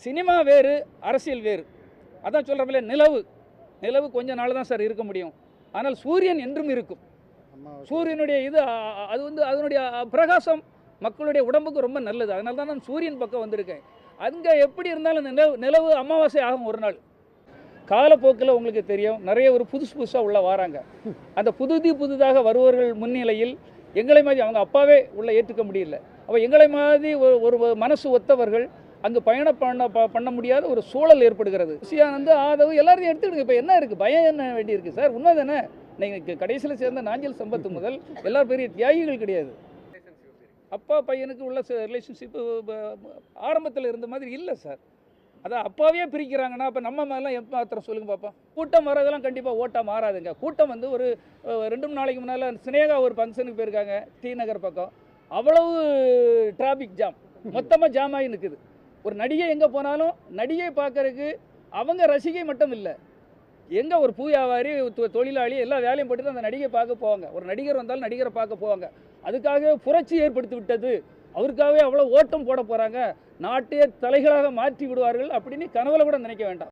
Cinema வேறு, அரசியல் வேறு. அதான் சொல்கிறப்பல நிலவு கொஞ்ச நாள் தான் சார் இருக்க முடியும். ஆனால் சூரியன் என்றும் இருக்கும். சூரியனுடைய இது அது வந்து அதனுடைய பிரகாசம் மக்களுடைய உடம்புக்கு ரொம்ப நல்லது. அதனால தான் நான் சூரியன் பக்கம் வந்திருக்கேன். அங்கே எப்படி இருந்தாலும் நிலவு அமாவாசை ஆகும் ஒரு நாள். காலப்போக்கில் உங்களுக்கு தெரியும், நிறைய ஒரு புதுசாக உள்ள வராங்க. அந்த புதிதாக வருபவர்கள் முன்னிலையில் எங்களை மாதிரி அவங்க அப்பாவே உள்ள ஏற்றுக்க முடியல. அப்போ எங்களை மாதிரி ஒரு மனசு ஒத்தவர்கள் அங்கு பயணம் பண்ண முடியாத ஒரு சூழல் ஏற்படுகிறது. ருசியானந்து, ஆதவ் எல்லாரையும் எடுத்துக்கிடுங்க. இப்போ என்ன இருக்குது, பயம் என்ன வேண்டியிருக்கு சார்? உண்மை தானே? நீங்கள் கடைசியில் சேர்ந்த நாஞ்சில் சம்பத்து முதல் எல்லாரும் பெரிய தியாகிகள் கிடையாது. அப்பா பையனுக்கு உள்ள ரிலேஷன்ஷிப்பு ஆரம்பத்தில் இருந்த மாதிரி இல்லை சார். அதான் அப்பாவே பிரிக்கிறாங்கன்னா அப்போ நம்ம மேலாம் எப்போ மாத்திரம் சொல்லுங்கள் பார்ப்போம். கூட்டம் வரதெல்லாம் கண்டிப்பாக ஓட்டாக மாறாதுங்க. கூட்டம் வந்து ஒரு 2 நாளைக்கு முன்னால் சினேகா ஒரு ஃபங்க்ஷனுக்கு போயிருக்காங்க டி நகர் பக்கம். அவ்வளவு டிராஃபிக் ஜாம், மொத்தமாக ஜாம் ஆகி நிற்குது. ஒரு நடிகை எங்கே போனாலும் நடிகை பார்க்கறதுக்கு அவங்க ரசிகை மட்டும் இல்லை, எங்கே ஒரு பூ வியாபாரி தொழிலாளி எல்லா வேலையும் போட்டு அந்த நடிகை பார்க்க போவாங்க. ஒரு நடிகர் வந்தாலும் நடிகரை பார்க்க போவாங்க. அதுக்காகவே புரட்சி ஏற்படுத்தி விட்டது, அவருக்காகவே அவ்வளோ ஓட்டம் போட போகிறாங்க, நாட்டையே தலைகளாக மாற்றி விடுவார்கள் அப்படின்னு கனவுல கூட நினைக்க வேண்டாம்.